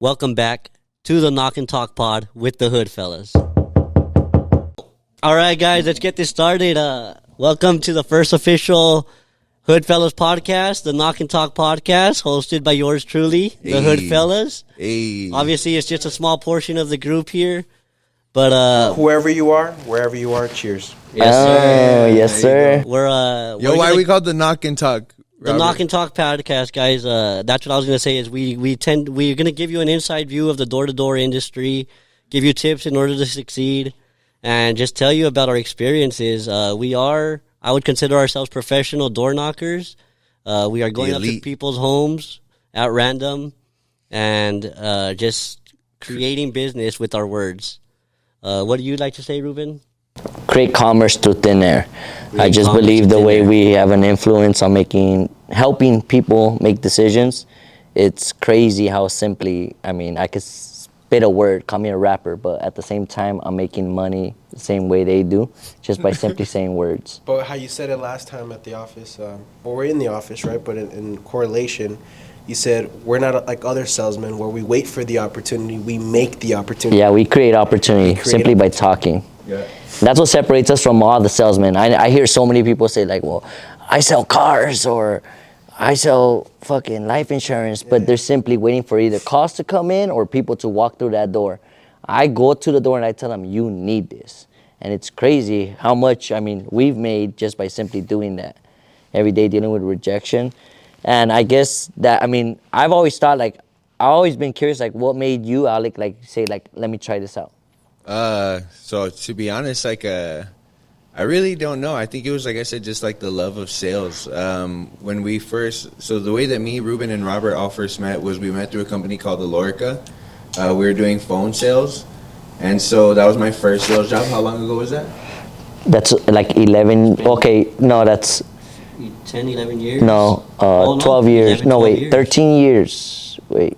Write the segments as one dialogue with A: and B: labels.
A: Welcome back to the Knock and Talk Pod with the Hoodfellaz. All right, guys, let's get this started. Welcome to the first official Hoodfellaz podcast, the Knock and Talk podcast, hosted by yours truly, the Hoodfellaz.
B: Hey.
A: Obviously, it's just a small portion of the group here, but
C: whoever you are, wherever you are, cheers.
A: yes, sir.
D: Yes, sir.
A: We're
B: Why we called the Knock and Talk?
A: the
B: Robert?
A: Knock and Talk podcast, guys. That's what I was gonna say. Is we're gonna give you an inside view of the door-to-door industry, give you tips in order to succeed, and just tell you about our experiences. I would consider ourselves professional door knockers. We are going up to
B: elite.
A: people's homes at random and just creating business with our words. What do you like to say, Ruben?
D: Create commerce through thin air. I just
A: commerce
D: believe
A: through
D: the
A: thin
D: way
A: air.
D: we have an influence on helping people make decisions. It's crazy how simply, I could spit a word, call me a rapper, but at the same time, I'm making money the same way they do, just by simply saying words.
C: But how you said it last time at the office, we're in the office, right? But in correlation, you said we're not like other salesmen where we wait for the opportunity, we make the opportunity.
D: Yeah, we create opportunity simply by talking.
B: Yeah.
D: That's what separates us from all the salesmen. I hear so many people say like, well, I sell cars or I sell fucking life insurance, but they're simply waiting for either calls to come in or people to walk through that door. I go to the door and I tell them, you need this. And it's crazy how much, we've made just by simply doing that. Every day dealing with rejection. And I guess that, I've always thought I've always been curious, what made you, Alec, say, let me try this out?
B: So to be honest, I really don't know. I think it was, like I said, just like the love of sales. When we first, so the way that me, Ruben, and Robert all first met was we met through a company called Alorica. We were doing phone sales. And so that was my first sales job. How long ago was that?
D: That's like 11, okay, no, that's,
A: 10, 11 years?
D: no,
A: Oh, no,
D: 12 years.
A: 11,
D: No,
A: 12
D: wait,
A: years.
D: 13 years. Wait.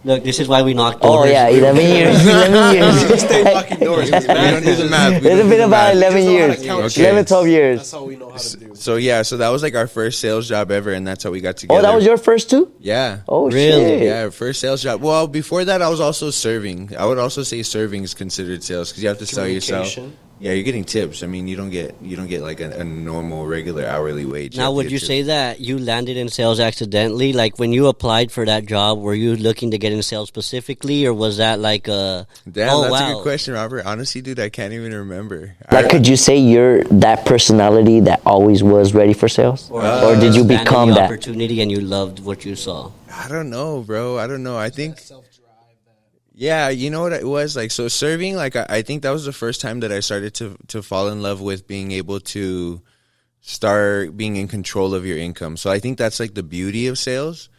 A: Look, this is why we knocked
D: Oh,
A: doors.
D: yeah, 11 years. 11 years.
C: Stay knocking doors.
B: We don't do the math. We
D: It's
B: don't
D: been
B: do the
D: about
B: math.
D: 11
C: Just know how
D: years.
C: to count.
B: Okay.
D: 11, 12 years.
C: That's all we know how to do.
B: So that was like our first sales job ever, and that's how we got together.
D: Oh, that was your first too?
B: Yeah.
D: Oh,
A: Really?
D: shit.
B: Yeah, first sales job. Well, before that, I was also serving. I would also say serving is considered sales because you have to sell yourself.
C: Communication.
B: Yeah, you're getting tips. You don't get like a normal regular hourly wage.
A: Now,
B: have to
A: would
B: get
A: you
B: tips.
A: say that you landed in sales accidentally? Like when you applied for that job, were you looking to get in sales specifically, or was that like a?
B: Damn,
A: oh,
B: that's
A: wow.
B: a good question, Robert. Honestly, dude, I can't even remember.
D: Could you say you're that personality that always was ready for sales? Or did you
A: Expanded
D: become
A: the
D: that?
A: opportunity and you loved what you saw?
B: I don't know, bro. I don't know. I think. Yeah, you know what it was like. So serving, I think that was the first time that I started to fall in love with being able to start being in control of your income. So I think that's like the beauty of sales,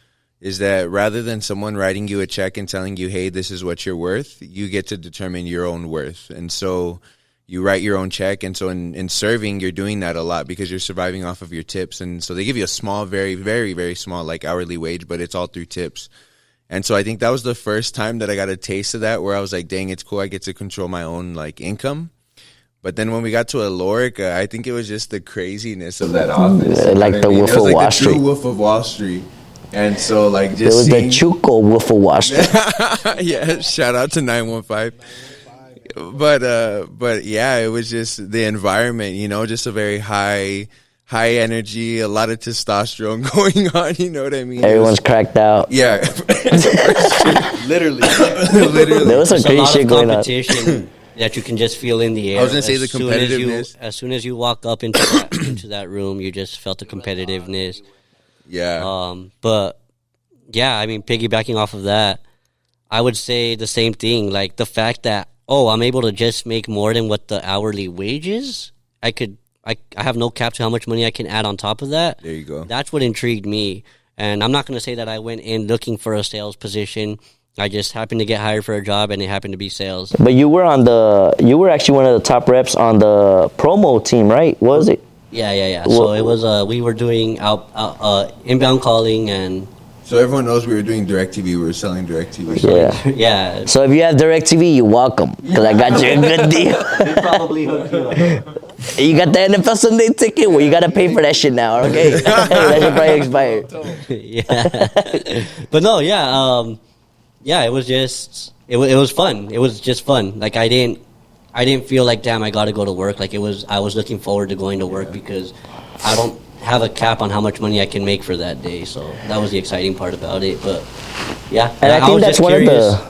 B: is that rather than someone writing you a check and telling you, hey, this is what you're worth, you get to determine your own worth. And so you write your own check. And so in serving, you're doing that a lot because you're surviving off of your tips. And so they give you a small, very, very, very small like hourly wage, but it's all through tips. And so I think that was the first time that I got a taste of that, where I was like, dang, it's cool. I get to control my own like income. But then when we got to Alorica, I think it was just the craziness of that office. You know
D: Like
B: what
D: the
B: I mean?
D: Wolf
B: It was
D: of
B: like
D: Wall
B: the true
D: Street.
B: Wolf of Wall Street. And so like
D: It
B: just
D: was the
B: seeing,
D: Chuco Wolf of Wall Street.
B: yeah, shout out to 915. But yeah, it was just the environment, just a very high energy, a lot of testosterone going on, you know what I mean?
D: Everyone's cracked out.
B: Yeah.
C: Literally.
D: There was some
A: There's a
D: crazy
A: lot
D: shit
A: of
D: going on.
A: competition that you can just feel in the air.
B: I was gonna say the
A: As soon as
B: competitiveness.
A: As soon as you walk up into into that room, you just felt the competitiveness.
B: Yeah.
A: But yeah, piggybacking off of that, I would say the same thing. Like the fact that I'm able to just make more than what the hourly wage is. I have no cap to how much money I can add on top of that.
B: There you go.
A: That's what intrigued me. And I'm not going to say that I went in looking for a sales position. I just happened to get hired for a job, and it happened to be sales.
D: But you were actually one of the top reps on the promo team, right? Was it?
A: Yeah. So it was we were doing inbound calling and
B: So everyone knows we were doing DirecTV. We were selling DirecTV.
D: Yeah.
A: yeah.
D: So if you have DirecTV, you're welcome. Because I got you a good deal.
A: They probably hooked you up.
D: You got the NFL Sunday ticket? Well, you got to pay for that shit now, okay? That should probably expire.
A: Yeah. But no, yeah. yeah, it was just it was fun. It was just fun. Like I didn't feel like damn I got to go to work. Like I was looking forward to going to work because I don't have a cap on how much money I can make for that day. So that was the exciting part about it. But yeah,
D: And I think
A: was
D: that's
A: just
D: one of
A: curious
D: the.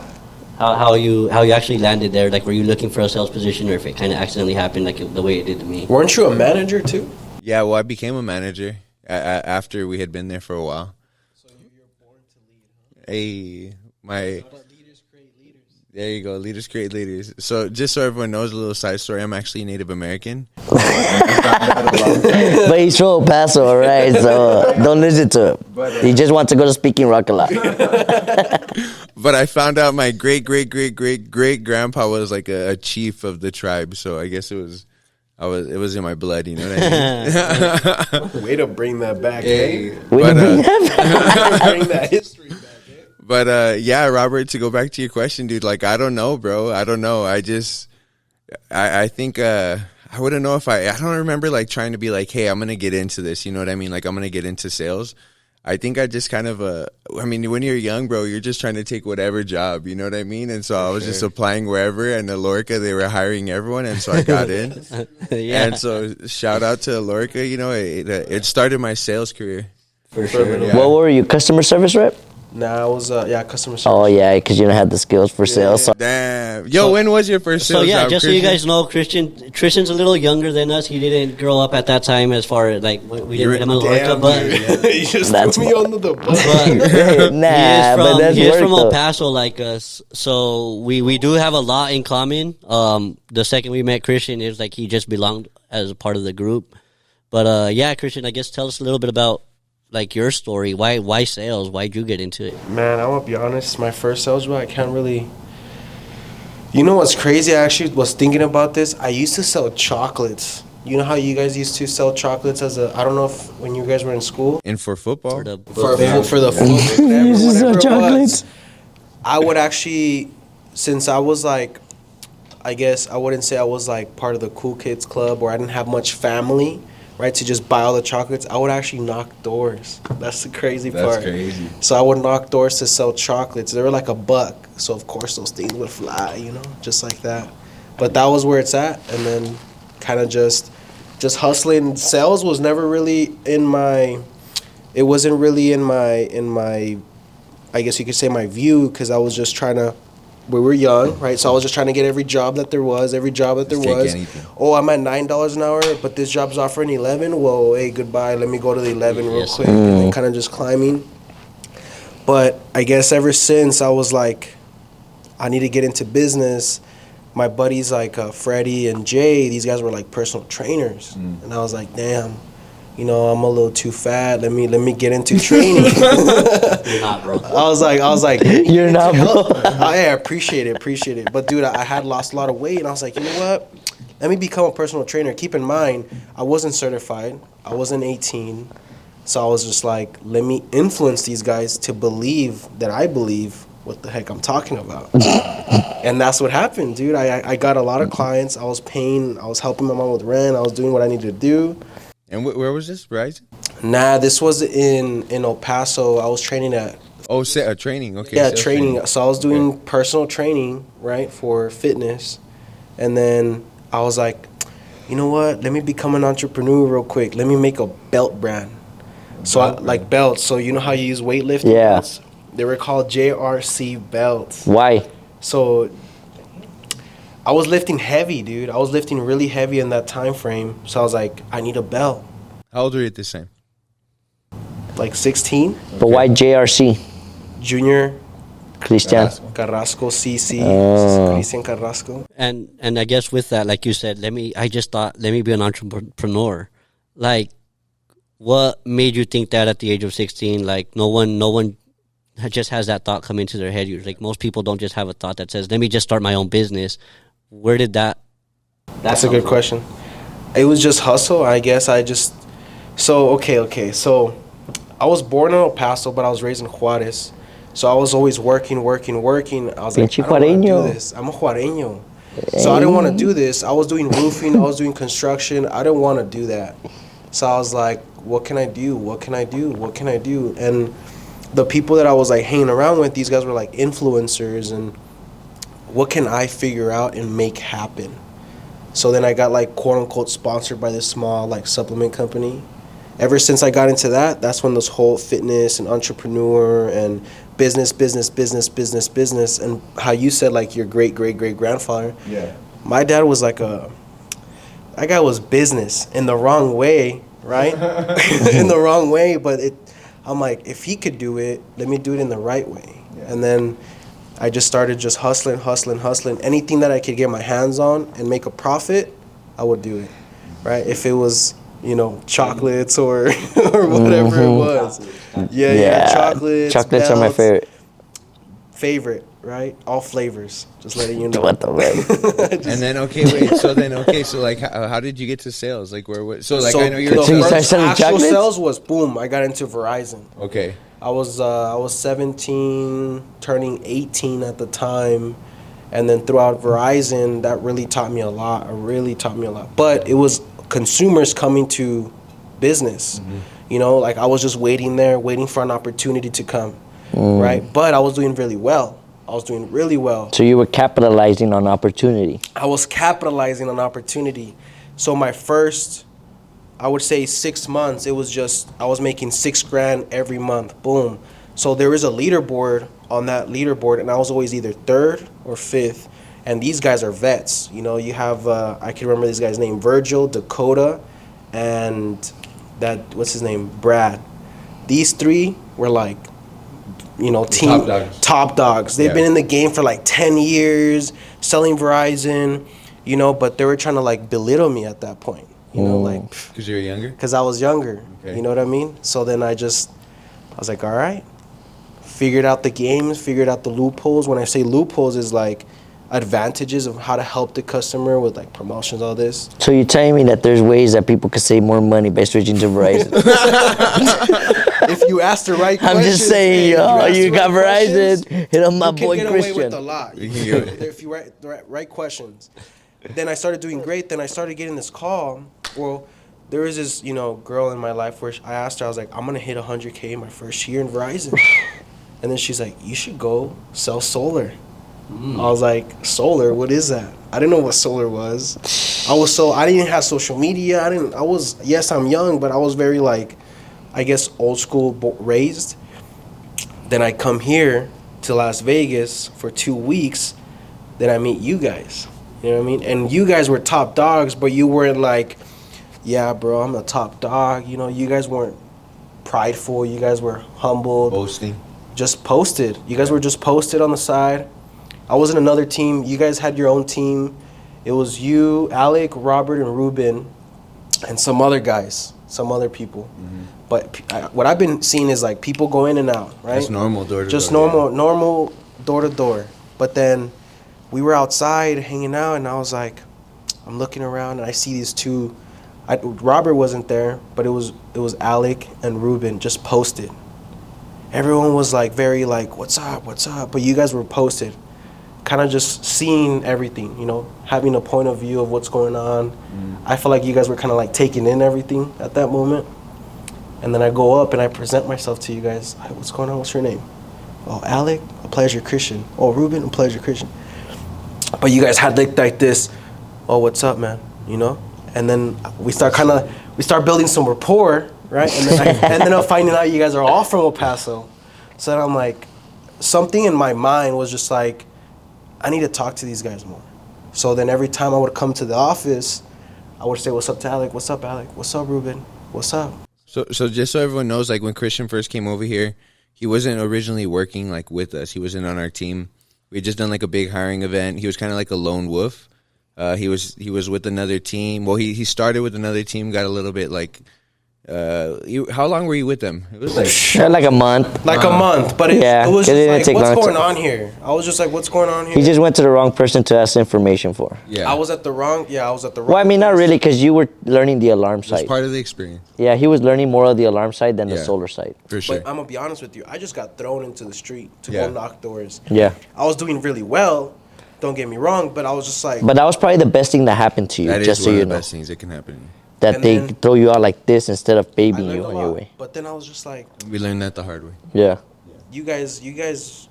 A: how you actually landed there. Like were you looking for a sales position or if it kind of accidentally happened like the way it did to me?
C: Weren't you a manager too?
B: Yeah, well, I became a manager after we had been there for a while.
C: So you're born to lead, huh?
B: Hey, my.
C: But leaders create leaders.
B: There you go. Leaders create leaders. So just so everyone knows, a little side story. I'm actually Native American.
D: But he's from El Paso, all right? So don't listen to him. He just wants to go to Speaking Rock a lot.
B: But I found out my great grandpa was like a chief of the tribe. So I guess it was in my blood. You know what I mean?
C: Way to bring that back.
B: Hey,
C: Hey.
D: We
B: but,
D: didn't bring that back.
C: Bring that history back. Eh?
B: But yeah, Robert, to go back to your question, dude, like I don't know, bro. I don't know. I think I wouldn't know if I don't remember like trying to be like, hey, I'm gonna get into this. You know what I mean? Like I'm gonna get into sales. I think I just kind of I mean, when you're young, bro, you're just trying to take whatever job. You know what I mean? And so I was just applying wherever. And at Lorca, they were hiring everyone, and so I got in.
A: Yeah,
B: And so shout out to Lorca. You know, it started my sales career.
A: for sure.
B: Yeah.
D: What were you, customer service rep?
C: Nah, I was customer service.
D: Oh, yeah, because you don't have the skills for sales. So
B: Damn. Yo, when was your first
A: So
B: sales
A: yeah,
B: job,
A: just so you
B: Christian?
A: guys know, Christian's a little younger than us. He didn't grow up at that time as far as like we didn't get him in Lorca,
C: Damn,
A: but
C: dude. You just
D: That's
C: threw me under the bus.
A: but
D: nah, but that's
A: he is
D: work,
A: from El
D: though.
A: Paso like us, so we do have a lot in common. The second we met Christian, it was like he just belonged as a part of the group. But yeah, Christian, I guess tell us a little bit about like your story. Why sales? Why'd you get into it?
C: Man, I'm gonna be honest. My first sales job, I can't really. You know what's crazy? I actually was thinking about this. I used to sell chocolates. You know how you guys used to sell chocolates as a? I don't know if when you guys were in school.
B: And for football?
A: For the
C: For the food, whatever it was. I would actually, since I was like, I guess I wouldn't say I was like part of the cool kids club or I didn't have much family, right, to just buy all the chocolates. I would actually knock doors. That's the crazy part.
B: crazy.
C: So I would knock doors to sell chocolates. They were like $1. So of course those things would fly, you know, just like that. But that was where it's at. And then kind of just hustling. Sales was never really in my, it wasn't really in my, I guess you could say my view, because I was just trying to, we were young, right? So I was just trying to get every job that there was.
B: Take anything.
C: Oh, I'm at $9 an hour, but this job's offering 11. Well, hey, goodbye. Let me go to the 11 real
A: Yes,
C: quick, and then kind of just climbing. But I guess ever since I was like, I need to get into business. My buddies like Freddie and Jay, these guys were like personal trainers, and I was like, damn, you know, I'm a little too fat. Let me get into training.
A: You're not, bro.
C: I was like,
D: You're not, bro.
C: I appreciate it. But dude, I had lost a lot of weight, and I was like, you know what? Let me become a personal trainer. Keep in mind, I wasn't certified. I wasn't 18. So I was just like, let me influence these guys to believe that I believe what the heck I'm talking about. And that's what happened, dude. I got a lot of clients. I was helping my mom with rent. I was doing what I needed to do.
B: And where was this, right?
C: Nah, this was in El Paso. I was training at
B: Oh, training. Okay.
C: yeah,
B: sales
C: training. So I was doing personal training, right, for fitness. And then I was like, you know what? Let me become an entrepreneur real quick. Let me make a belt brand. So I like belts. So you know how you use weightlifting
D: Yeah.
C: belts? They were called JRC belts.
D: Why?
C: So I was lifting heavy, dude. I was lifting really heavy in that time frame. So I was like, I need a belt.
B: How old were you at this time?
C: Like 16,
D: But why JRC?
C: junior
D: Christian?
C: Carrasco CC,
D: Oh.
C: Christian Carrasco.
A: And I guess with that, like you said, I just thought, let me be an entrepreneur. Like, what made you think that at the age of 16? Like, no one just has that thought come into their head. Like, most people don't just have a thought that says, let me just start my own business. Where did that?
C: That's a good question. It was just hustle, I guess. Okay. So I was born in El Paso, but I was raised in Juarez. So I was always working. I was like,
D: Pinche
C: I don't want to do
D: Juareño.
C: this. I'm a Juareño. So I didn't want to do this. I was doing roofing. I was doing construction. I didn't want to do that. So I was like, what can I do? And the people that I was like hanging around with, these guys were like influencers, and what can I figure out and make happen? So then I got like quote unquote sponsored by this small like supplement company. Ever since I got into that, that's when this whole fitness and entrepreneur and business, and how you said like your great grandfather.
B: Yeah.
C: My dad was like that guy was business in the wrong way, right? In the wrong way, but I'm like, if he could do it, let me do it in the right way. Yeah. And then I just started just hustling. Anything that I could get my hands on and make a profit, I would do it, right? If it was, chocolates or whatever it was. Yeah, chocolates.
D: Chocolates are my
C: favorite, right? All flavors. Just letting you know.
D: What the fuck?
B: And then so like how did you get to sales? Like I know you're
D: So you started selling
C: actual
D: chocolates?
C: sales was boom. I got into Verizon.
B: Okay.
C: I was 17, turning 18 at the time, and then throughout Verizon, that really taught me a lot. But it was consumers coming to business. Like I was just waiting for an opportunity to come, right? But I was doing really well.
D: So you were capitalizing on opportunity.
C: I was capitalizing on opportunity. So my first, I would say 6 months, it was just, I was making $6,000 every month. Boom. So there is a leaderboard on that leaderboard, and I was always either third or fifth. And these guys are vets. You have, I can remember this guy's name, Virgil, Dakota, and what's his name, Brad. These three were like, top dogs. They've been in the game for like 10 years, selling Verizon, but they were trying to like belittle me at that point. Like,
B: because you were younger?
C: Because I was younger.
B: Okay.
C: You know what I mean? So then I was like, all right. Figured out the games, figured out the loopholes. When I say loopholes, is like advantages of how to help the customer with like promotions, all this.
D: So you're telling me that there's ways that people could save more money by switching to Verizon?
C: If you ask the right questions.
D: I'm just saying, you got Verizon. Hit up my boy
C: Christian. You can get away with a lot. If you write the right questions. Then I started doing great. Then I started getting this call. Well, there was this, girl in my life where I asked her, I was like, I'm going to hit 100K my first year in Verizon. And then she's like, you should go sell solar. I was like, solar? What is that? I didn't know what solar was. I didn't have social media. Yes, I'm young, but I was very like, I guess old school raised. Then I come here to Las Vegas for 2 weeks. Then I meet you guys. You know what I mean? And you guys were top dogs, but you weren't like, yeah, bro, I'm a top dog. You guys weren't prideful. You guys were humbled.
B: Boasting.
C: Just posted. You guys were just posted on the side. I was in another team. You guys had your own team. It was you, Alec, Robert, and Ruben, and some other guys, some other people. But what I've been seeing is like people go in and out, right?
B: Just normal door to door.
C: Just normal door to door. But then we were outside hanging out, and I was like, I'm looking around, and I see these two. Robert wasn't there, but it was Alec and Ruben just posted. Everyone was like very like, what's up? But you guys were posted, kind of just seeing everything, having a point of view of what's going on. I feel like you guys were kind of like taking in everything at that moment. And then I go up and I present myself to you guys. Hey, what's going on? What's your name? Oh, Alec, a pleasure, Christian. Oh, Ruben, a pleasure, Christian. But you guys had like this, oh, what's up, man? And then we start building some rapport, right? And then I'm finding out you guys are all from El Paso. So then I'm like, something in my mind was just like, I need to talk to these guys more. So then every time I would come to the office, I would say, what's up to Alec? What's up, Alec? What's up, Ruben? What's up?
B: So just so everyone knows, like when Christian first came over here, he wasn't originally working like with us. He wasn't on our team. We had just done like a big hiring event. He was kind of like a lone wolf. He was with another team. Well, he started with another team, got a little bit like, how long were you with them? It was
D: like a month.
C: Like a month, but it was just like, what's going on here? I was just like, what's going on here?
D: He just went to the wrong person to ask information for.
B: Yeah.
C: I was at the wrong
D: Well, I mean, not really, because you were learning the alarm side.
B: It's part of the experience.
D: Yeah, he was learning more of the alarm side than the solar side.
B: For sure.
C: But I'm going to be honest with you. I just got thrown into the street to go knock doors.
D: Yeah.
C: I was doing really well. Don't get me wrong, but I was just like...
D: But that was probably the best thing that happened to you,
B: that
D: just
B: is
D: so
B: one
D: you
B: of the
D: know.
B: best things that can happen.
D: That they throw you out like this instead of babying you on your way.
C: But then I was just like...
B: We learned that the hard way.
D: Yeah.
C: you guys,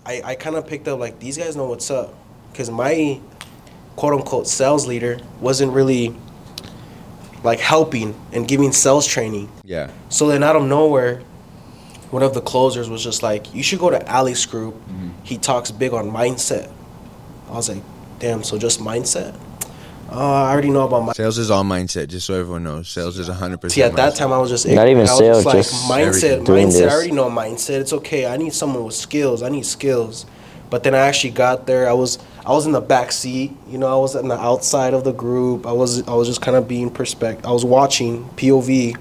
C: I kind of picked up like these guys know what's up, because my quote unquote sales leader wasn't really like helping and giving sales training.
B: Yeah.
C: So then out of nowhere, one of the closers was just like, you should go to Alex group. He talks big on mindset. I was like, damn, so just mindset? I already know about mindset.
B: Sales is all mindset, just so everyone knows. Sales is 100%.
C: See, at that
B: mindset.
C: time, I was just
D: Not even
C: I was
D: sales,
C: like,
D: just
C: mindset.
D: doing
C: Mindset.
D: this.
C: I already know mindset. It's okay. I need someone with skills. I need skills. But then I actually got there. I was in the back seat. You know, I was on the outside of the group. I was just kind of being perspective. I was watching POV.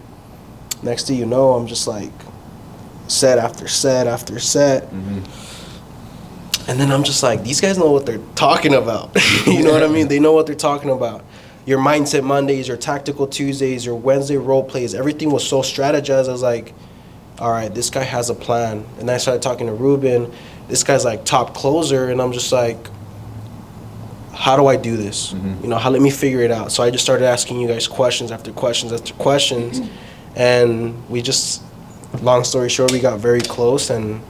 C: Next thing you know, I'm just like set after set after set. And then I'm just like, these guys know what they're talking about. You know what I mean? They know what they're talking about. Your mindset Mondays, your tactical Tuesdays, your Wednesday role plays, everything was so strategized. I was like, all right, this guy has a plan. And I started talking to Ruben. This guy's like top closer. And I'm just like, how do I do this? You know, let me figure it out. So I just started asking you guys questions after questions after questions. And we just, long story short, we got very close. And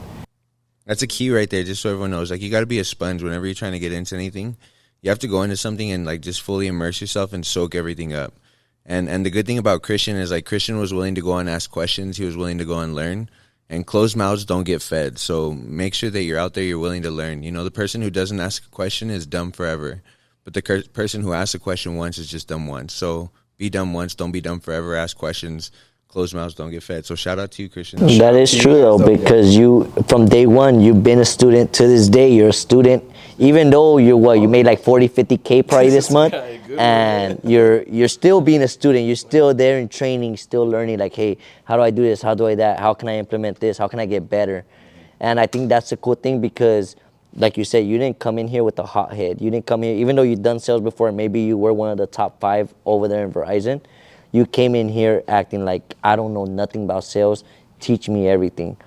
B: That's a key right there, just so everyone knows. Like, you got to be a sponge whenever you're trying to get into anything. You have to go into something and, like, just fully immerse yourself and soak everything up. And the good thing about Christian is, like, Christian was willing to go and ask questions. He was willing to go and learn. And closed mouths don't get fed. So make sure that you're out there, you're willing to learn. You know, the person who doesn't ask a question is dumb forever. But the person who asks a question once is just dumb once. So be dumb once, don't be dumb forever. Ask questions. Closed mouths don't get fed. So shout out to you, Christian.
D: That is true though, because you from day one you've been a student. To this day you're a student, even though you made like 40-50K probably this month, and you're still being a student. You're still there in training, still learning, like, hey, how do I do this, how do I that, how can I implement this, how can I get better? And I think that's a cool thing, because like you said, you didn't come in here with a hot head. You didn't come here, even though you've done sales before, and maybe you were one of the top 5 over there in Verizon. You came in here acting like, I don't know nothing about sales. Teach me everything.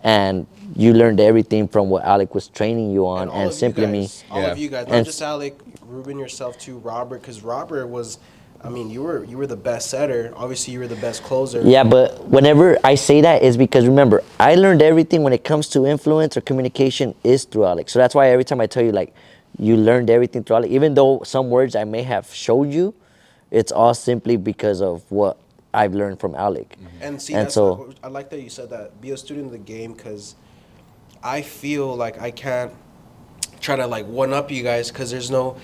D: And you learned everything from what Alec was training you on, and simply me.
C: All of you guys, not just Alec, Ruben, yourself too, Robert, because Robert was, I mean, you were the best setter. Obviously, you were the best closer.
D: Yeah, but whenever I say that is because, remember, I learned everything when it comes to influence or communication is through Alec. So that's why every time I tell you, like, you learned everything through Alec, even though some words I may have showed you, it's all simply because of what I've learned from Alec.
C: And see,
D: And so
C: I like that you said that. Be a student of the game, because I feel like I can't try to like one up you guys, because there's no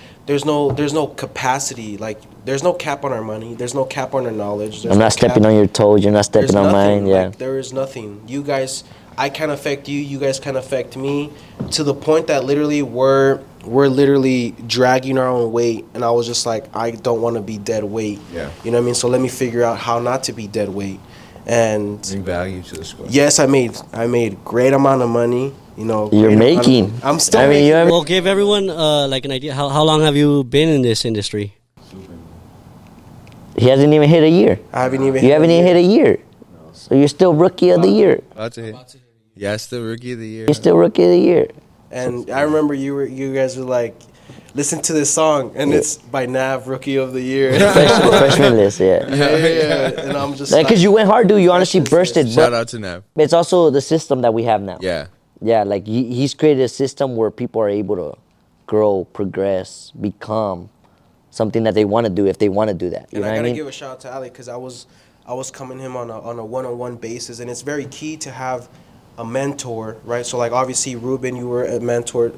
C: capacity. Like, there's no cap on our money. There's no cap on our knowledge. There's
D: I'm
C: no
D: not stepping
C: cap.
D: on your toes. You're not stepping
C: There's
D: on
C: nothing.
D: mine. Yeah.
C: Like, there is nothing. You guys, I can affect you. You guys can affect me, to the point that literally we're literally dragging our own weight. And I was just like, I don't want to be dead weight.
B: Yeah.
C: You know what I mean? So let me figure out how not to be dead weight. And
B: Bring value to the squad.
C: yes, I made great amount of money. You know,
D: You're
C: great amount of-
D: making.
C: I'm still
D: I mean,
C: making.
D: you have-
A: Well, give everyone like an idea. How long have you been in this industry?
D: He hasn't even hit a year.
C: I haven't even.
D: You haven't even hit a year. So you're still rookie of the year.
B: About to hit. Yeah, still rookie of the year.
D: You're still rookie of the year.
C: And I remember you guys were like, listen to this song, and it's by Nav, Rookie of the Year.
D: Freshman list, yeah.
C: yeah. And I'm just
D: Because you went hard, dude. You honestly bursted.
B: Shout
D: But
B: out to Nav.
D: it's also the system that we have now.
B: Yeah.
D: Yeah, like he's created a system where people are able to grow, progress, become something that they want to do if they want to do that. You
C: And
D: know
C: I
D: what I
C: gotta
D: mean?
C: give a shout out to Ali, because I was coming him on a one-on-one basis, and it's very key to have a mentor, right? So like, obviously, Ruben, you were a mentor.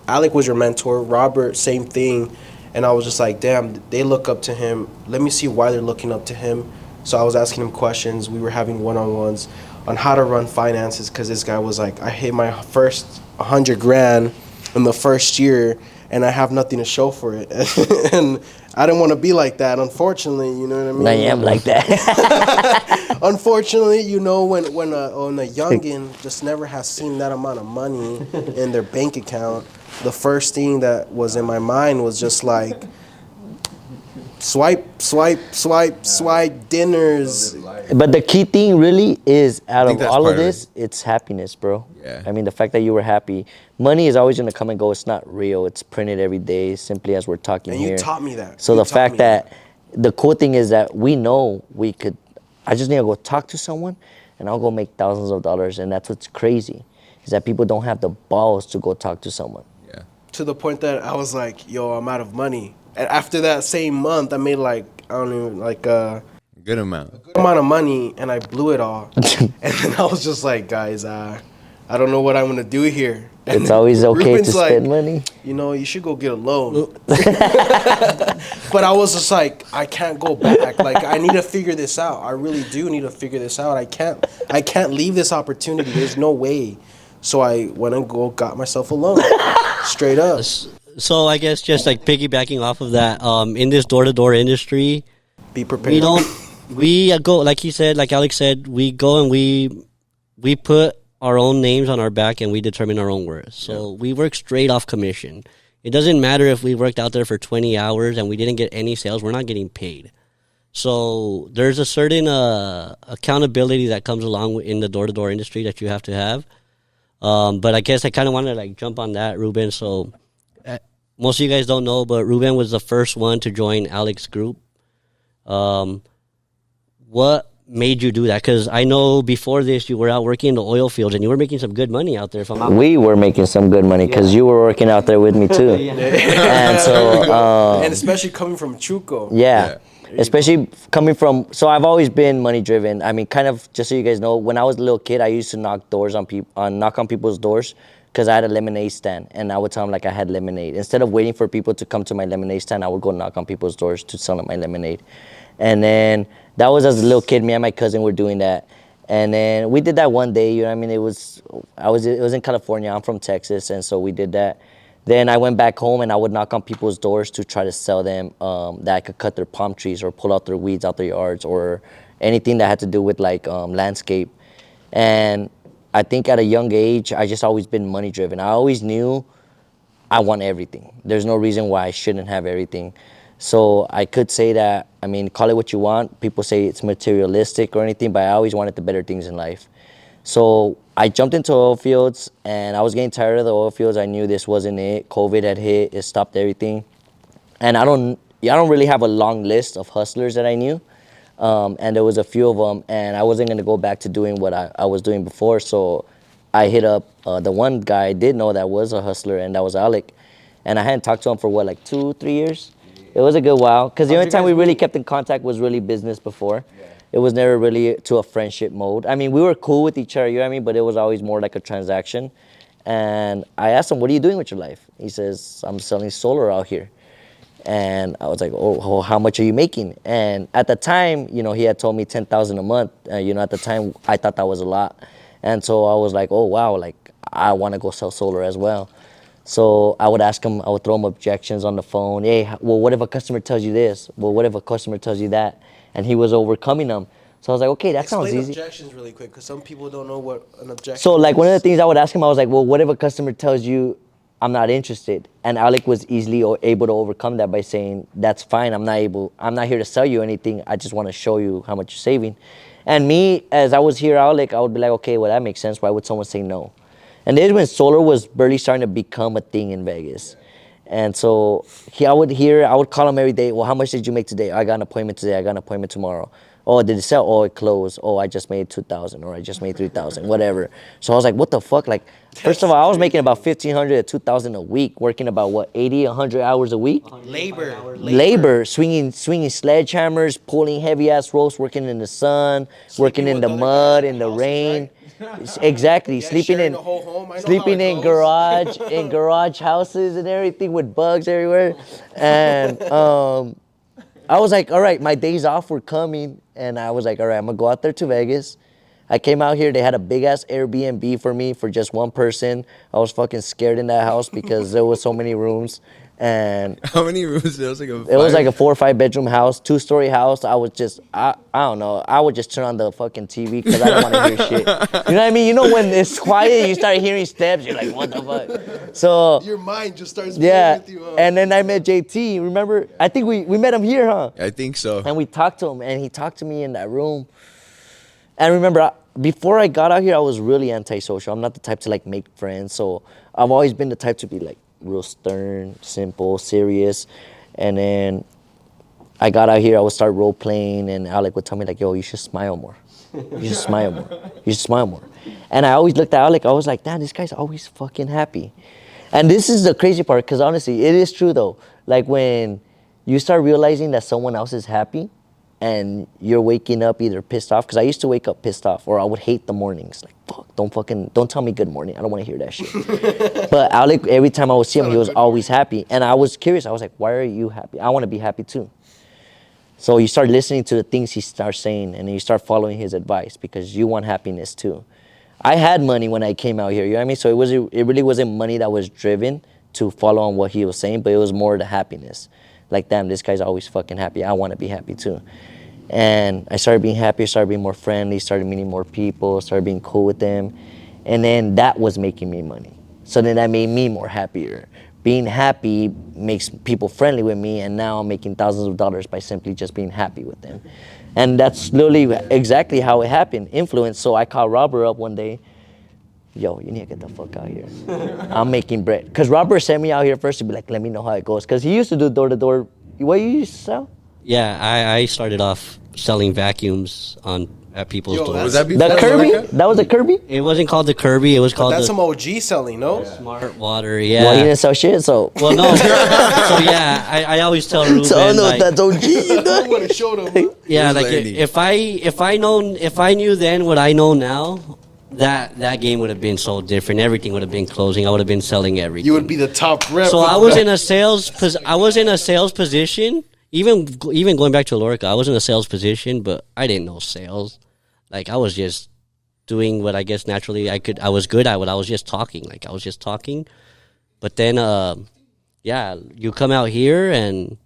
C: Alec was your mentor. Robert, same thing. And I was just like, damn, they look up to him. Let me see why they're looking up to him. So I was asking him questions. We were having one-on-ones on how to run finances, because this guy was like, I hit my first 100 grand in the first year, and I have nothing to show for it. And I didn't want to be like that, unfortunately. You know what I mean?
D: I am like that.
C: Unfortunately, you know, when a youngin just never has seen that amount of money in their bank account, the first thing that was in my mind was just like, swipe, dinners.
D: But the key thing really is, out
B: I
D: of
B: think that's
D: all
B: part
D: of
B: of
D: this, it's happiness, bro.
B: Yeah.
D: I mean, the fact that you were happy. Money is always going to come and go. It's not real. It's printed every day, simply as we're talking
C: And
D: here.
C: you taught me that.
D: So
C: You
D: the
C: taught
D: fact
C: me
D: that the cool thing is that we know we could, I just need to go talk to someone, and I'll go make thousands of dollars. And that's what's crazy, is that people don't have the balls to go talk to someone.
B: Yeah.
C: To the point that I was like, yo, I'm out of money. And after that same month, I made like, I don't even, like
B: Good amount.
C: good amount of money, and I blew it all. And then I was just like, guys, I don't know what I'm gonna do here. And
D: It's always okay
C: Ruben's
D: to spend money.
C: You know, you should go get a loan. But I was just like, I can't go back. Like, I need to figure this out. I really do need to figure this out. I can't leave this opportunity. There's no way. So I went and got myself a loan. Straight up.
A: So I guess just like piggybacking off of that, in this door-to-door industry,
C: Be prepared.
A: we go, like he said, like Alex said, we go and we put our own names on our back and we determine our own worth. So we work straight off commission. It doesn't matter if we worked out there for 20 hours and we didn't get any sales, we're not getting paid. So there's a certain accountability that comes along in the door-to-door industry that you have to have. But I guess I kind of want to like jump on that, Ruben. So most of you guys don't know, but Ruben was the first one to join Alex's group. What made you do that? Because I know before this you were out working in the oil fields and you were making some good money out there. If I'm not
D: We were making some good money because you were working out there with me too. And so,
C: and especially coming from Chuco.
D: yeah. Especially coming from, so I've always been money driven. I mean, kind of just so you guys know, when I was a little kid, I used to knock on people's doors because I had a lemonade stand, and I would tell them like I had lemonade. Instead of waiting for people to come to my lemonade stand, I would go knock on people's doors to sell them my lemonade. And then that was as a little kid. Me and my cousin were doing that, and then we did that one day. You know what I mean? It was in California. I'm from Texas, and so we did that. Then I went back home and I would knock on people's doors to try to sell them that I could cut their palm trees or pull out their weeds out their yards or anything that had to do with like landscape. And I think at a young age, I just always been money driven. I always knew I want everything. There's no reason why I shouldn't have everything. So I could say that, I mean, call it what you want. People say it's materialistic or anything, but I always wanted the better things in life. So I jumped into oil fields, and I was getting tired of the oil fields. I knew this wasn't it. COVID had hit. It stopped everything. And I don't really have a long list of hustlers that I knew. And there was a few of them, and I wasn't going to go back to doing what I was doing before. So I hit up the one guy I did know that was a hustler, and that was Alec. And I hadn't talked to him for, 2-3 years? It was a good while, because the only time we really kept in contact was really business before. Yeah. It was never really to a friendship mode. I mean, we were cool with each other, you know what I mean? But it was always more like a transaction. And I asked him, what are you doing with your life? He says, I'm selling solar out here. And I was like, oh, how much are you making? And at the time, he had told me $10,000 a month. At the time, I thought that was a lot. And so I was like, oh, wow, like, I want to go sell solar as well. So I would ask him, I would throw him objections on the phone. Hey, well, what if a customer tells you this? Well, what if a customer tells you that? And he was overcoming them. So I was like, okay, that sounds easy.
C: Explain objections really quick, because some people don't know what an objection
D: So like
C: is.
D: one of the things I would ask him, I was like, well, what if a customer tells you I'm not interested? And Alec was easily able to overcome that by saying, that's fine, I'm not here to sell you anything. I just want to show you how much you're saving. And me, as I was here, Alec, I would be like, okay, well, that makes sense. Why would someone say no? And this is when solar was barely starting to become a thing in Vegas. And so I would call him every day. Well, how much did you make today? I got an appointment today. I got an appointment tomorrow. Oh, did it sell? Oh, it closed. Oh, I just made 2,000 or I just made 3,000, whatever. So I was like, what the fuck? Like, first of all, I was making about 1,500 to 2,000 a week, working about 80, 100 hours a week. Labor, swinging sledgehammers, pulling heavy ass ropes, working in the sun, working in the mud, in the rain. Right? Exactly, sleeping in garage houses and everything with bugs everywhere. And I was like, all right, my days off were coming, and I was like, all right, I'm gonna go out there to Vegas. I came out here, they had a big ass Airbnb for me for just one person. I was fucking scared in that house because there was so many rooms. And
B: how many rooms? It
D: was like a 4 or 5 bedroom house, 2-story house. I was just, I don't know. I would just turn on the fucking TV because I don't want to hear shit. You know what I mean? You know when it's quiet, you start hearing steps. You're like, what the fuck? So
C: your mind just starts playing with you.
D: And then I met JT. Remember? I think we met him here, huh?
B: I think so.
D: And we talked to him, and he talked to me in that room. And remember, before I got out here, I was really antisocial. I'm not the type to like make friends. So I've always been the type to be like real stern, simple, serious. And then I got out here, I would start role playing, and Alec would tell me like, yo, you should smile more. You should smile more. You should smile more. And I always looked at Alec. I was like, damn, this guy's always fucking happy. And this is the crazy part, because honestly, it is true though. Like when you start realizing that someone else is happy, and you're waking up either pissed off, because I used to wake up pissed off, or I would hate the mornings. Like, fuck, don't tell me good morning. I don't want to hear that shit. But Alec, every time I would see him, he was always happy. And I was curious. I was like, why are you happy? I want to be happy too. So you start listening to the things he starts saying, and then you start following his advice, because you want happiness too. I had money when I came out here, you know what I mean? So it really wasn't money that was driven to follow on what he was saying, but it was more the happiness. Like, damn, this guy's always fucking happy. I want to be happy too. And I started being happier, started being more friendly, started meeting more people, started being cool with them. And then that was making me money. So then that made me more happier. Being happy makes people friendly with me, and now I'm making thousands of dollars by simply just being happy with them. And that's literally exactly how it happened, influence. So I called Robert up one day. Yo, you need to get the fuck out here. I'm making bread. Because Robert sent me out here first to be like, let me know how it goes. Because he used to do door-to-door. What you used to sell?
A: Yeah, I started off selling vacuums at people's doors.
B: Was that before
D: The Kirby? That was the Kirby?
A: It wasn't called the Kirby. It was called
C: That's
A: the
C: some OG selling, no?
A: Smart Water. Yeah.
D: Well, he didn't sell shit, so.
A: Well, no. So yeah, I always tell Ruben.
D: So I don't know
A: like,
D: if that's OG.
C: I would have showed him.
A: yeah,
B: He was
A: like
B: learning.
A: if I knew then what I know now, that game would have been so different. Everything would have been closing. I would have been selling everything.
C: You would be the top rep.
A: So I was in a sales position. Even going back to Lorica, I was in a sales position, but I didn't know sales. Like, I was just doing what I guess naturally I could. I was good at what I was just talking. Like, I was just talking. But then, yeah, you come out here and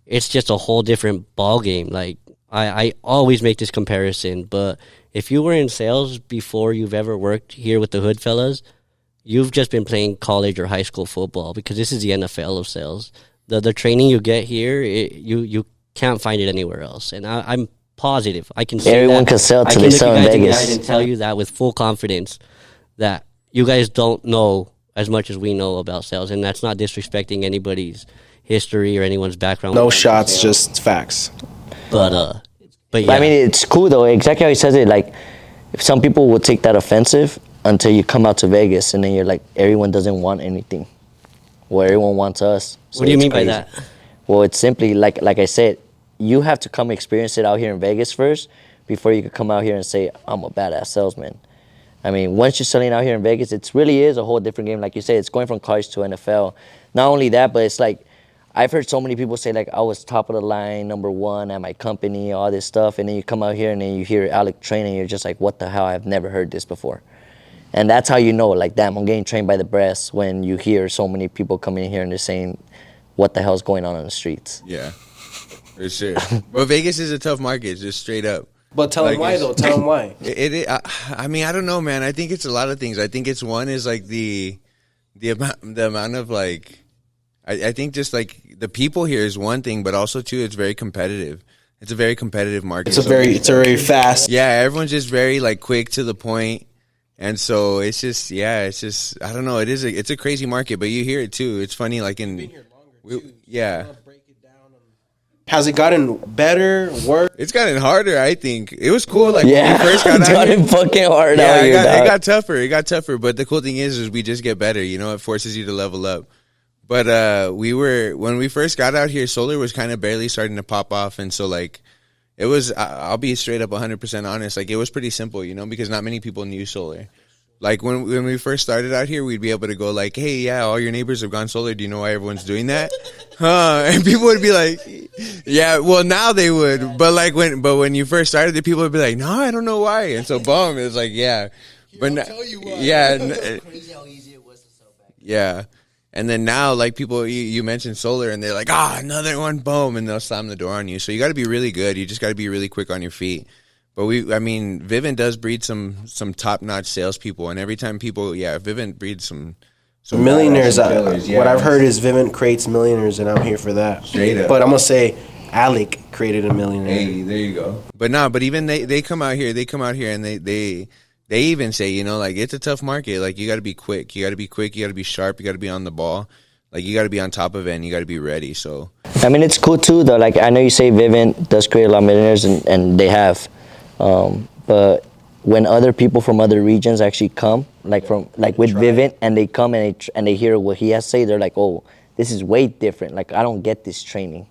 A: it's just a whole different ball game. Like, I always make this comparison, but if you were in sales before you've ever worked here with the Hoodfellaz, you've just been playing college or high school football, because this is the NFL of sales. The training you get here, you can't find it anywhere else. And I'm positive. I can say
D: Everyone
A: that.
D: can sell
A: I
D: till
A: can
D: they
A: look
D: sell
A: you
D: in
A: guys in the
D: Vegas.
A: eyes and tell you that with full confidence that you guys don't know as much as we know about sales. And that's not disrespecting anybody's history or anyone's background.
C: No shots, just facts.
A: But yeah.
D: I mean, it's cool though. Exactly how he says it. Like, if some people will take that offensive until you come out to Vegas, and then you're like, everyone doesn't want anything. Well, everyone wants us. So
A: What do you
D: it's
A: mean by
D: crazy.
A: that?
D: Well, it's simply like I said, you have to come experience it out here in Vegas first before you could come out here and say, I'm a badass salesman. I mean, once you're selling out here in Vegas, it really is a whole different game. Like you say, it's going from college to NFL. Not only that, but it's like, I've heard so many people say, like, I was top of the line, number one at my company, all this stuff. And then you come out here and then you hear Alec train, and you're just like, what the hell? I've never heard this before. And that's how you know, like, damn, I'm getting trained by the best, when you hear so many people coming in here and they're saying, what the hell's going on the streets?
B: Yeah, for sure. But Vegas is a tough market, just straight up.
C: But tell him why, though. Tell him why.
B: I mean, I don't know, man. I think it's a lot of things. I think it's one is like the amount of like, I think just like the people here is one thing, but also too, it's very competitive. It's a very competitive market.
C: It's a very fast.
B: Yeah, everyone's just very like quick to the point. And so it's just, I don't know. It's a crazy market, but you hear it too. It's funny, like yeah.
C: Has it gotten better, worse?
B: It's gotten harder, I think. It was cool, like
D: Yeah,
B: when we first got
D: it's
B: out here.
D: gotten fucking hard out here,
B: it
D: dog.
B: got tougher. It got tougher. But the cool thing is we just get better. You know, it forces you to level up. But when we first got out here, solar was kind of barely starting to pop off, and so like it was. I'll be straight up 100% honest. Like, it was pretty simple, you know, because not many people knew solar. Like when we first started out here, we'd be able to go like, "Hey, yeah, all your neighbors have gone solar. Do you know why everyone's doing that?" And people would be like, "Yeah, well, now they would." But like when you first started, the people would be like, "No, I don't know why." And so, boom, it's like, yeah, but yeah,
D: Crazy how easy it was to sell back.
B: yeah. And then now, like, people, you mentioned solar, and they're like, another one, boom, and they'll slam the door on you. So you got to be really good. You just got to be really quick on your feet. But Vivint does breed some top-notch salespeople, and every time Vivint breeds some
C: Millionaires.
B: killers,
C: What I've heard is Vivint creates millionaires, and I'm here for that.
B: Straight up.
C: But I'm gonna say Alec created a millionaire.
B: Hey, there you go. But even they come out here, and they even say, you know, like, it's a tough market. Like, you got to be quick. You got to be quick. You got to be sharp. You got to be on the ball. Like, you got to be on top of it, and you got to be ready. So,
D: I mean, it's cool too, though. Like, I know you say Vivint does create a lot of millionaires, and they have. But when other people from other regions actually come, like from like with
C: try
D: Vivint, and they come and they hear what he has to say, they're like, oh, this is way different. Like I don't get this training,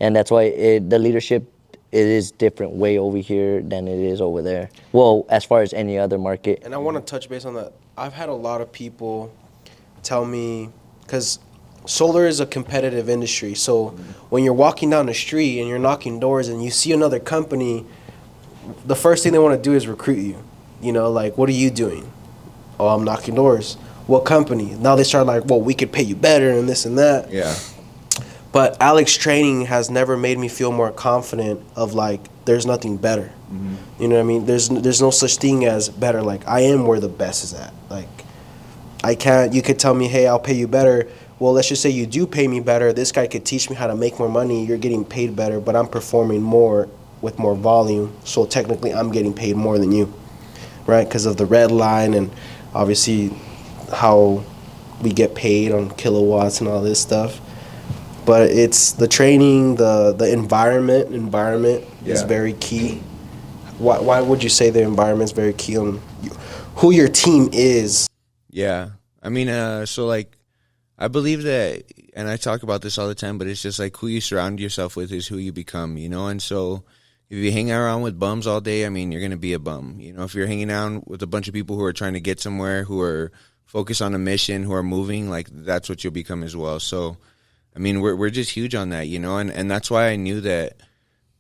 D: and that's why the leadership, it is different way over here than it is over there. Well, as far as any other market.
C: And I want to touch base on that. I've had a lot of people tell me, because solar is a competitive industry. So when you're walking down the street and you're knocking doors and you see another company, the first thing they want to do is recruit you. You know, like, what are you doing? Oh, I'm knocking doors. What company? Now they start like, well, we could pay you better and this and that.
B: Yeah.
C: But Alex training has never made me feel more confident of like, there's nothing better. You know what I mean? There's no such thing as better. Like, I am where the best is at. Like, I can't, you could tell me, hey, I'll pay you better. Well, let's just say you do pay me better. This guy could teach me how to make more money. You're getting paid better, but I'm performing more with more volume. So technically, I'm getting paid more than you, right? Because of the red line and obviously how we get paid on kilowatts and all this stuff. But it's the training, the environment. Environment is very key. Why would you say the environment is very key on who your team is?
B: Yeah. I mean, so like, I believe that, and I talk about this all the time, but it's just like who you surround yourself with is who you become, you know? And so if you hang around with bums all day, I mean, you're going to be a bum. You know, if you're hanging out with a bunch of people who are trying to get somewhere, who are focused on a mission, who are moving, like that's what you'll become as well. So, I mean, we're just huge on that, you know? And that's why I knew that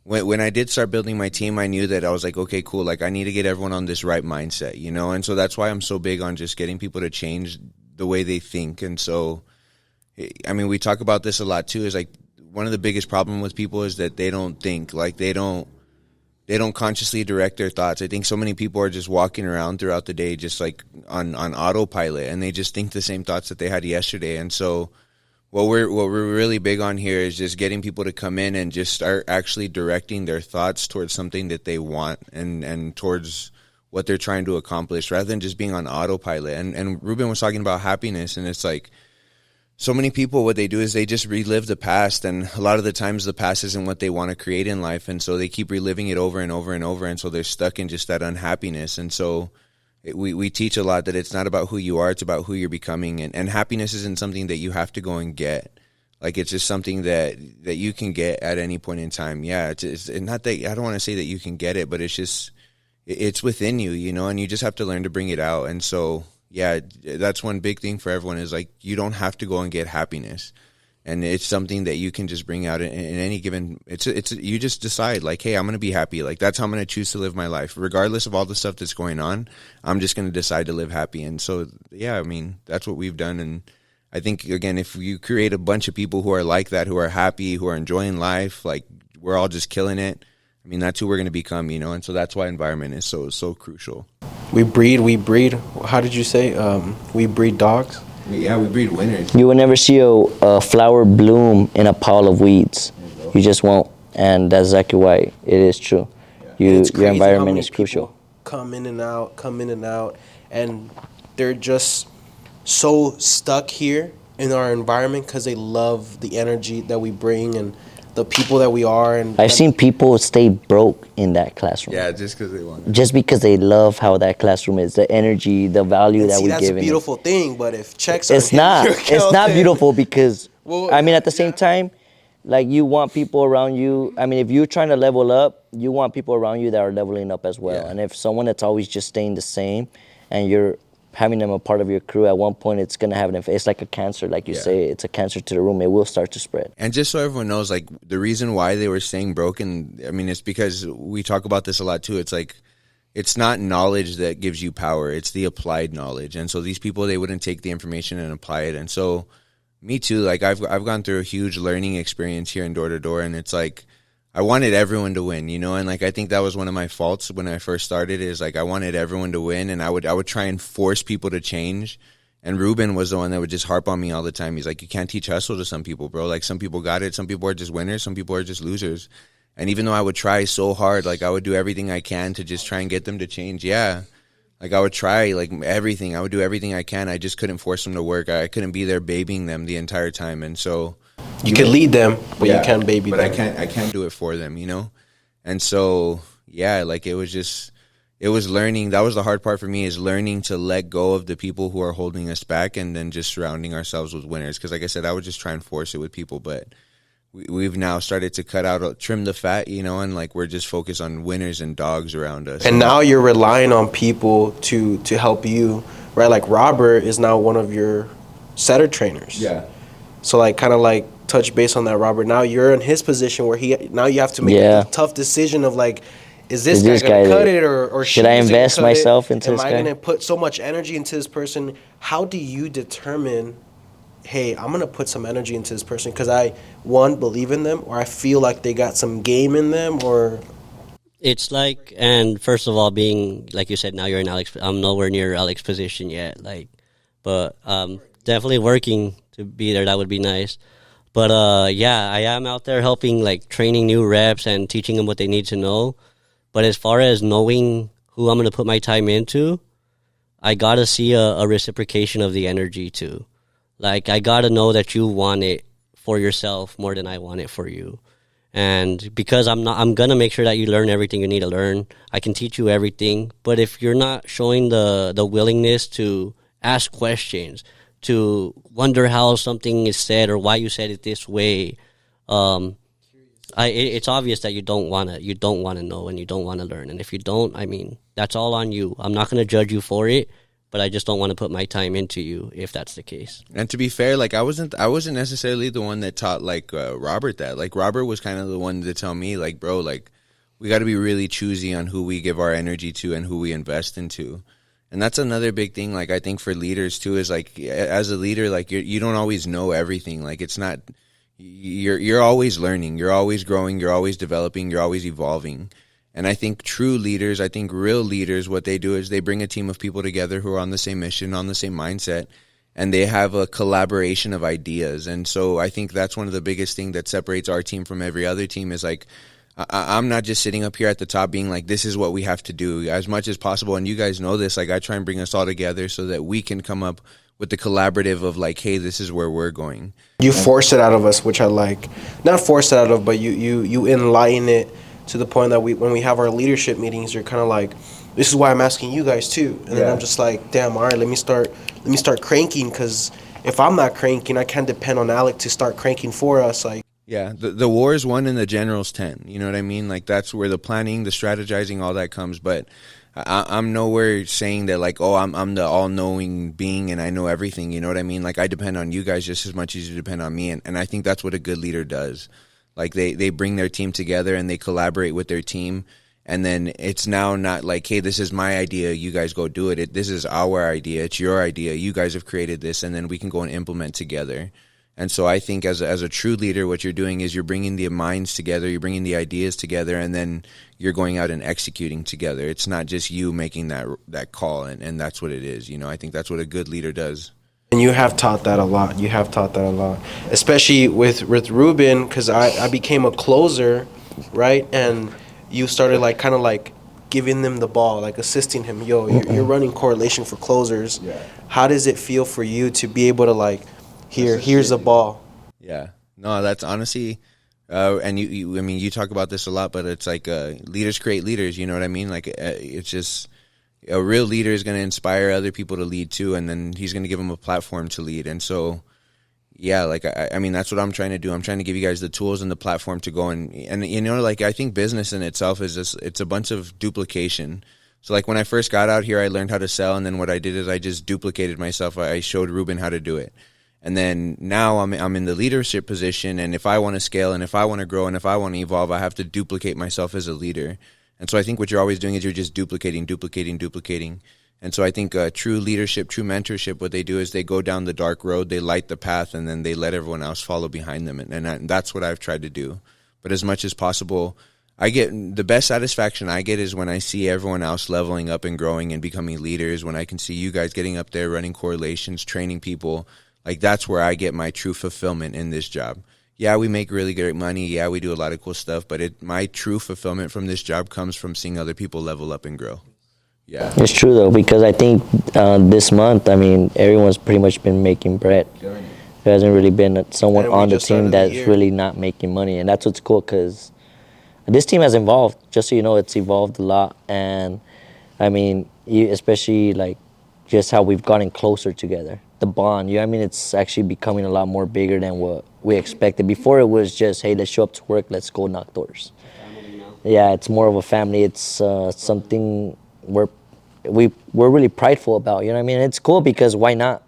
B: when I did start building my team, I knew that I was like, okay, cool. Like I need to get everyone on this right mindset, you know? And so that's why I'm so big on just getting people to change the way they think. And so, I mean, we talk about this a lot too, is like one of the biggest problem with people is that they don't think, like they don't consciously direct their thoughts. I think so many people are just walking around throughout the day just like on autopilot, and they just think the same thoughts that they had yesterday. And so what we're really big on here is just getting people to come in and just start actually directing their thoughts towards something that they want and towards what they're trying to accomplish, rather than just being on autopilot. And Ruben was talking about happiness, and it's like so many people, what they do is they just relive the past, and a lot of the times the past isn't what they want to create in life, and so they keep reliving it over and over and over, and so they're stuck in just that unhappiness. And so we teach a lot that it's not about who you are, it's about who you're becoming, and happiness isn't something that you have to go and get. Like it's just something that you can get at any point in time. Yeah, it's not that, I don't want to say that you can get it, but it's just, it's within you, you know, and you just have to learn to bring it out. And so, yeah, that's one big thing for everyone is like, you don't have to go and get happiness. And it's something that you can just bring out in any given, you just decide like, hey, I'm going to be happy. Like that's how I'm going to choose to live my life. Regardless of all the stuff that's going on, I'm just going to decide to live happy. And so, yeah, I mean, that's what we've done. And I think, again, if you create a bunch of people who are like that, who are happy, who are enjoying life, like we're all just killing it. I mean, that's who we're going to become, you know? And so that's why environment is so crucial.
C: We breed. How did you say? We breed dogs?
B: Yeah, we breed winners.
D: You will never see a flower bloom in a pile of weeds. You just won't. And that's exactly why it is true. Your environment is crucial.
C: Come in and out, and they're just so stuck here in our environment because they love the energy that we bring and the people that we are. And
D: I've seen people stay broke in that classroom.
B: Yeah, just because they want it.
D: Just because they love how that classroom is, the energy, the value that we give.
C: That's a beautiful thing, but if checks
D: it's not. It's not beautiful because, I mean, at the same time, like you want people around you. I mean, if you're trying to level up, you want people around you that are leveling up as well. Yeah. And if someone that's always just staying the same and you're having them a part of your crew, at one point it's going to have an effect. It's like a cancer, like you say, it's a cancer to the room. It will start to spread.
B: And just so everyone knows, like the reason why they were staying broken, I mean, it's because we talk about this a lot too. It's like, it's not knowledge that gives you power. It's the applied knowledge. And so these people, they wouldn't take the information and apply it. And so me too, like I've gone through a huge learning experience here in Door to Door, and it's like, I wanted everyone to win, you know, and like I think that was one of my faults when I first started, is like I wanted everyone to win, and I would try and force people to change. And Ruben was the one that would just harp on me all the time. He's like, you can't teach hustle to some people, bro. Like some people got it, some people are just winners, some people are just losers. And even though I would try so hard, like I would do everything I can to just try and get them to change. Yeah, like I would try like everything. I would do everything I can. I just couldn't force them to work. I couldn't be there babying them the entire time. And so
C: you can lead them, but you can't baby them.
B: But I can't do it for them, you know? And so, yeah, like it was just, it was learning. That was the hard part for me, is learning to let go of the people who are holding us back, and then just surrounding ourselves with winners. Because like I said, I would just try and force it with people, but we've now started to trim the fat, and like we're just focused on winners and dogs around us.
C: And now you're relying on people to help you, right? Like Robert is now one of your setter trainers.
B: Yeah.
C: So like kind of like touch base on that, Robert. Now you're in his position where now you have to make a tough decision of like, is this guy going to cut it or
D: should I invest myself into this guy?
C: Am I going to put so much energy into this person? How do you determine, hey, I'm going to put some energy into this person because I, one, believe in them, or I feel like they got some game in them, or...
A: It's like, and first of all, being, like you said, now you're in Alex, I'm nowhere near Alex's position yet, but definitely working to be there. That would be nice. But yeah, I am out there helping, like training new reps and teaching them what they need to know. But as far as knowing who I'm going to put my time into, I got to see a reciprocation of the energy too. Like, I got to know that you want it for yourself more than I want it for you. And because I'm going to make sure that you learn everything you need to learn. I can teach you everything. But if you're not showing the willingness to ask questions, to wonder how something is said or why you said it this way, it's obvious that you don't want to know and you don't want to learn. And if you don't, I mean, that's all on you. I'm not going to judge you for it, but I just don't want to put my time into you if that's the case.
B: And to be fair, like I wasn't necessarily the one that taught Robert that. Like Robert was kind of the one to tell me, like, bro, like we got to be really choosy on who we give our energy to and who we invest into. And that's another big thing, like I think for leaders too, is like as a leader, like you don't always know everything. Like it's not, you're always learning, you're always growing, you're always developing, you're always evolving. And I think true leaders, I think real leaders, what they do is they bring a team of people together who are on the same mission, on the same mindset, and they have a collaboration of ideas. And so I think that's one of the biggest things that separates our team from every other team is like, I'm not just sitting up here at the top being like, this is what we have to do as much as possible. And you guys know this, like I try and bring us all together so that we can come up with the collaborative of like, hey, this is where we're going.
C: You force it out of us, which I like. Not force it out of, but you enlighten it to the point that when we have our leadership meetings, you're kind of like, this is why I'm asking you guys too. And then I'm just like, damn, all right, let me start cranking, because if I'm not cranking, I can't depend on Alec to start cranking for us. Like,
B: yeah, the war is won and the general's 10. You know what I mean? Like that's where the planning, the strategizing, all that comes. But I'm nowhere saying that like, oh, I'm the all-knowing being and I know everything. You know what I mean? Like I depend on you guys just as much as you depend on me. And I think that's what a good leader does. Like they bring their team together and they collaborate with their team. And then it's now not like, hey, this is my idea, you guys go do it. This is our idea, it's your idea, you guys have created this, and then we can go and implement together. And so I think as a true leader, what you're doing is you're bringing the minds together, you're bringing the ideas together, and then you're going out and executing together. It's not just you making that call, and that's what it is. You know, I think that's what a good leader does.
C: And you have taught that a lot. You have taught that a lot, especially with Ruben, because I became a closer, right? And you started like kind of like giving them the ball, like assisting him. Yo, you're running correlation for closers. Yeah. How does it feel for you to be able to like, here's the ball?
B: Yeah. No, that's honestly, and you, I mean, you talk about this a lot, but it's like leaders create leaders. You know what I mean? Like it's just a real leader is going to inspire other people to lead too, and then he's going to give them a platform to lead. And so, yeah, like I mean, that's what I'm trying to do. I'm trying to give you guys the tools and the platform to go and you know, like I think business in itself is just, it's a bunch of duplication. So like when I first got out here, I learned how to sell, and then what I did is I just duplicated myself. I showed Ruben how to do it. And then now I'm in the leadership position, and if I want to scale and if I want to grow and if I want to evolve, I have to duplicate myself as a leader. And so I think what you're always doing is you're just duplicating. And so I think true leadership, true mentorship, what they do is they go down the dark road, they light the path, and then they let everyone else follow behind them. And that's what I've tried to do. But as much as possible, I get the best satisfaction I get is when I see everyone else leveling up and growing and becoming leaders, when I can see you guys getting up there, running correlations, training people. Like that's where I get my true fulfillment in this job. Yeah, we make really great money. Yeah, we do a lot of cool stuff. But my true fulfillment from this job comes from seeing other people level up and grow. Yeah,
D: it's true though, because I think this month, I mean, everyone's pretty much been making bread. There hasn't really been someone on the team that's really not making money, and that's what's cool, because this team has evolved. Just so you know, it's evolved a lot, and I mean, especially like just how we've gotten closer together. The bond, you know what I mean? It's actually becoming a lot more bigger than what we expected. Before it was just, hey, let's show up to work, let's go knock doors. Yeah, it's more of a family. It's something we're really prideful about, you know what I mean? It's cool because why not?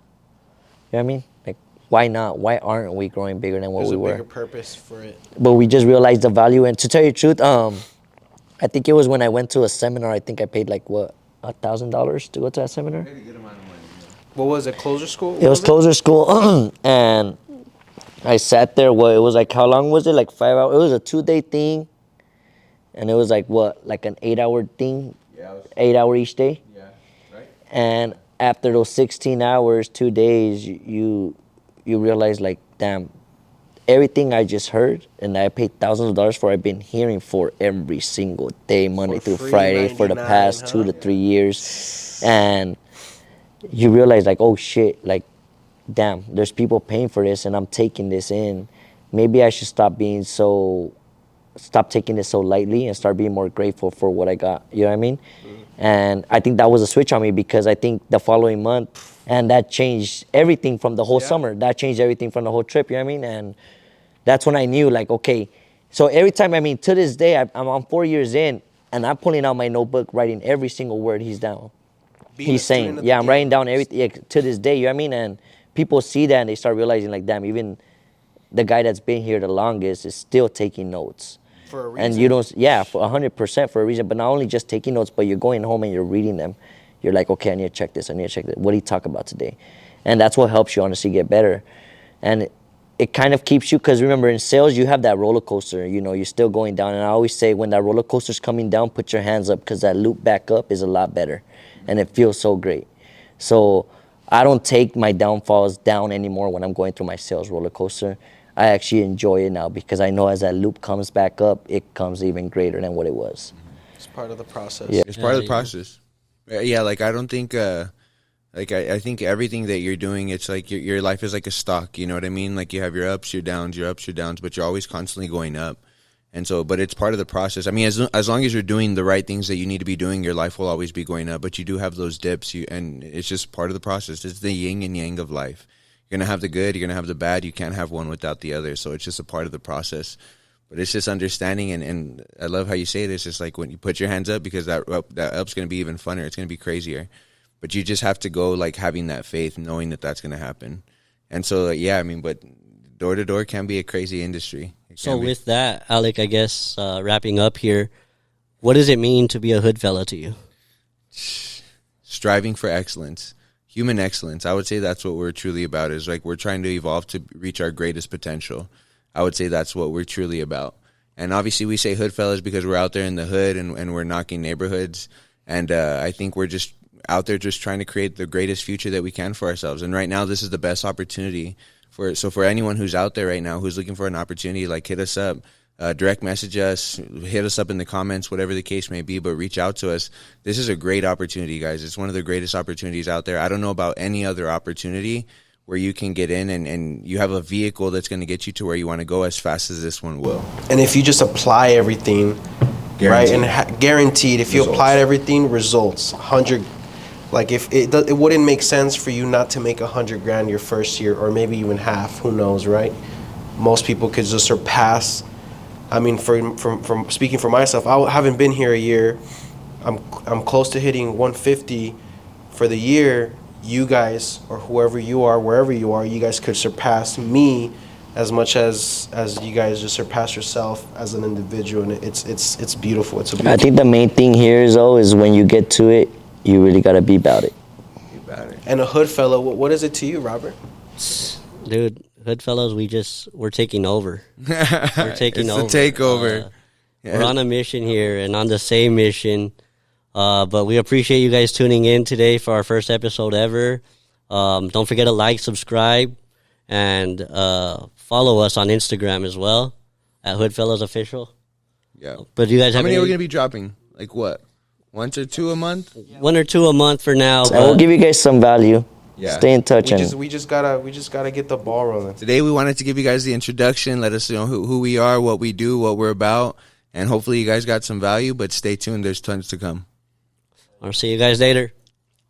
D: You know what I mean? Like, why not? Why aren't we growing bigger than what
C: There's
D: we
C: a
D: were?
C: bigger purpose for it.
D: But we just realized the value. And to tell you the truth, I think it was when I went to a seminar. I think I paid like what, $1,000 to go to that seminar.
C: What was it? Closer school?
D: It was closer school, and I sat there. What it was like? How long was it? Like 5 hours. It was a 2-day thing, and it was like what, like an 8-hour thing, 8 hour each day.
B: Yeah, right.
D: And after those 16 hours, 2 days, you realize like, damn, everything I just heard and I paid thousands of dollars for, I've been hearing for every single day, Monday through
C: free,
D: Friday, for the
C: 99,
D: past 2 to 3 years. And you realize like, oh shit, like, damn, there's people paying for this and I'm taking this in. Maybe I should stop taking this so lightly and start being more grateful for what I got. You know what I mean? Mm-hmm. And I think that was a switch on me, because I think the following month, and that changed everything from the whole summer. That changed everything from the whole trip, you know what I mean? And that's when I knew, like, okay, so every time, I mean, to this day, I'm 4 years in, and I'm pulling out my notebook, writing every single word he's down. He's saying, yeah, I'm writing down everything, yeah, to this day, you know what I mean? And people see that and they start realizing, like, damn, even the guy that's been here the longest is still taking notes.
C: For a reason.
D: And you don't, for 100% for a reason, but not only just taking notes, but you're going home and you're reading them. You're like, okay, I need to check this, I need to check that. What did he talk about today? And that's what helps you honestly get better. And it kind of keeps you, because remember, in sales, you have that roller coaster, you know, you're still going down. And I always say, when that roller coaster's coming down, put your hands up, because that loop back up is a lot better. And it feels so great. So I don't take my downfalls down anymore when I'm going through my sales roller coaster. I actually enjoy it now, because I know as that loop comes back up, it comes even greater than what it was.
C: It's part of the process.
D: Yeah.
B: It's part of the process. Yeah, like I don't think, like I think everything that you're doing, it's like your life is like a stock. You know what I mean? Like you have your ups, your downs, but you're always constantly going up. And so, but it's part of the process. I mean, as long as you're doing the right things that you need to be doing, your life will always be going up. But you do have those dips, and it's just part of the process. It's the yin and yang of life. You're gonna have the good, you're gonna have the bad. You can't have one without the other. So it's just a part of the process. But it's just understanding, and I love how you say it. It's just like when you put your hands up, because that up's gonna be even funner. It's gonna be crazier. But you just have to go like having that faith, knowing that that's gonna happen. And so, yeah, I mean, but door to door can be a crazy industry.
A: So with that, Alec, I guess wrapping up here, what does it mean to be a hood fella to you?
B: Striving for excellence, human excellence. I would say that's what we're truly about. Is like we're trying to evolve to reach our greatest potential. I would say that's what we're truly about. And obviously we say hood fellas because we're out there in the hood and we're knocking neighborhoods. And I think we're just out there just trying to create the greatest future that we can for ourselves. And right now this is the best opportunity for anyone who's out there right now who's looking for an opportunity, like hit us up, direct message us, hit us up in the comments, whatever the case may be, but reach out to us. This is a great opportunity, guys. It's one of the greatest opportunities out there. I don't know about any other opportunity where you can get in and you have a vehicle that's going to get you to where you want to go as fast as this one will.
C: And if you just apply everything,
B: Guaranteed.
C: right, and guaranteed, if you applied everything, results, 100. Like if it wouldn't make sense for you not to make $100,000 your first year, or maybe even half. Who knows, right? Most people could just surpass. I mean, from speaking for myself, I haven't been here a year. I'm close to hitting 150 for the year. You guys, or whoever you are, wherever you are, you guys could surpass me as much as you guys just surpass yourself as an individual, and it's beautiful. It's a beautiful.
D: I think the main thing here is when you get to it, you really gotta be about it.
C: And a hood fellow, what is it to you, Robert?
A: Dude, hood fellows, we're taking over. We're taking over.
B: It's the takeover.
A: We're on a mission here and on the same mission. But we appreciate you guys tuning in today for our first episode ever. Don't forget to like, subscribe, and follow us on Instagram as well at Hoodfellaz Official.
B: Yeah.
A: But you guys
B: how
A: have
B: many are we gonna be dropping? Like what? 1 or 2 a month?
A: 1 or 2 a month for now.
D: And we'll give you guys some value.
B: Yeah.
D: Stay in touch.
C: We just gotta get the ball rolling.
B: Today we wanted to give you guys the introduction, let us know who we are, what we do, what we're about, and hopefully you guys got some value. But stay tuned. There's tons to come.
A: I'll see you guys later.